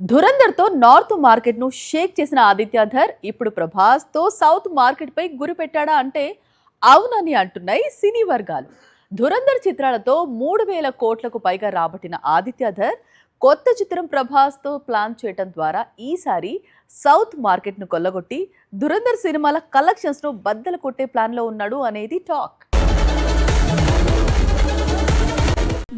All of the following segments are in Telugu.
ధురంధర్తో నార్త్ మార్కెట్ ను షేక్ చేసిన ఆదిత్యధర్ ఇప్పుడు ప్రభాస్ తో సౌత్ మార్కెట్ పై గురి పెట్టాడా అంటే అవునని అంటున్నాయి సినీ వర్గాలు. ధురంధర్ చిత్రాలతో 3,000 కోట్లకు పైగా రాబట్టిన ఆదిత్యధర్ కొత్త చిత్రం ప్రభాస్ తో ప్లాన్ చేయడం ద్వారా ఈసారి సౌత్ మార్కెట్ ను కొల్లగొట్టి ధురంధర్ సినిమాల కలెక్షన్స్ ను బద్దలు కొట్టే ప్లాన్ లో ఉన్నాడు అనేది టాక్.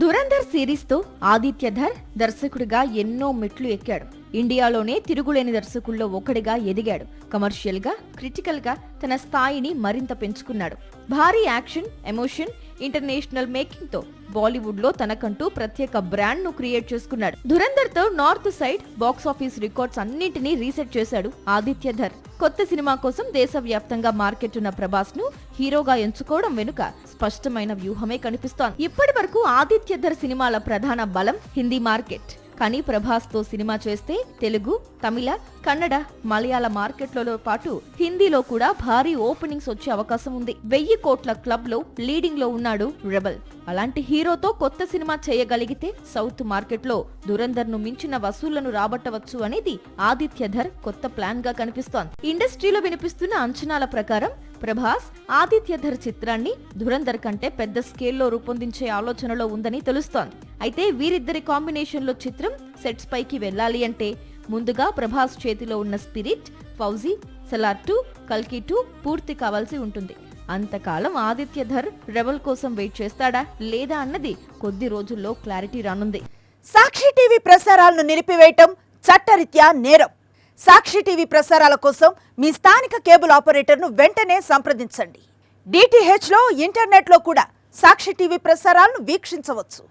ధురంధర్ సిరీస్ తో ఆదిత్యధర్ దర్శకుడిగా ఎన్నో మెట్లు ఎక్కాడు. ఇండియాలోనే తిరుగులేని దర్శకుల్లో ఒకడిగా ఎదిగాడు. కమర్షియల్ గా, క్రిటికల్ గా తన స్థాయిని మరింత పెంచుకున్నాడు. భారీ యాక్షన్, ఎమోషన్, ఇంటర్నేషనల్ మేకింగ్ తో బాలీవుడ్ లో తనకంటూ ప్రత్యేక బ్రాండ్ ను క్రియేట్ చేసుకున్నాడు. ధురంధర్ తో నార్త్ సైడ్ బాక్సాఫీస్ రికార్డ్స్ అన్నింటినీ రీసెట్ చేశాడు ఆదిత్యధర్. కొత్త సినిమా కోసం దేశవ్యాప్తంగా మార్కెట్ ఉన్న ప్రభాస్ ను హీరోగా ఎంచుకోవడం వెనుక స్పష్టమైన వ్యూహమే కనిపిస్తోంది. ఇప్పటి వరకు ఆదిత్యధర్ సినిమాల ప్రధాన బలం హిందీ మార్కెట్. కానీ ప్రభాస్ తో సినిమా చేస్తే తెలుగు, తమిళ, కన్నడ, మలయాళ మార్కెట్లలో పాటు హిందీలో కూడా భారీ ఓపెనింగ్స్ వచ్చే అవకాశం ఉంది. 1000 కోట్ల క్లబ్ లో లీడింగ్ లో ఉన్నాడు రెబల్. అలాంటి హీరోతో కొత్త సినిమా చేయగలిగితే సౌత్ మార్కెట్ లో ధురంధర్ ను మించిన వసూళ్లను రాబట్టవచ్చు అనేది ఆదిత్యధర్ కొత్త ప్లాన్ గా కనిపిస్తోంది. ఇండస్ట్రీలో వినిపిస్తున్న అంచనాల ప్రకారం ప్రభాస్ ఆదిత్యధర్ చిత్రాన్ని ధురంధర్ కంటే పెద్ద స్కేల్లో రూపొందించే ఆలోచనలో ఉందని తెలుస్తోంది. అయితే వీరిద్దరి కాంబినేషన్ లో చిత్రం సెట్స్ పైకి వెళ్లాలి అంటే ముందుగా ప్రభాస్ చేతిలో ఉన్న స్పిరిట్, ఫౌజీ, సలార్ 2, కల్కి 2 పూర్తి కావాల్సి ఉంటుంది. అంతకాలం ఆదిత్యధర్ రెబల్ కోసం వెయిట్ చేస్తాడా లేదా అన్నది కొద్ది రోజుల్లో క్లారిటీ రానుంది. సాక్షి టీవీ ప్రసారాలను నిలిపివేయటం చట్టరీత్యా నేరం. సాక్షి టీవీ ప్రసారాల కోసం మీ స్థానిక కేబుల్ ఆపరేటర్ను వెంటనే సంప్రదించండి. DTH లో, ఇంటర్నెట్లో కూడా సాక్షి టీవీ ప్రసారాలను వీక్షించవచ్చు.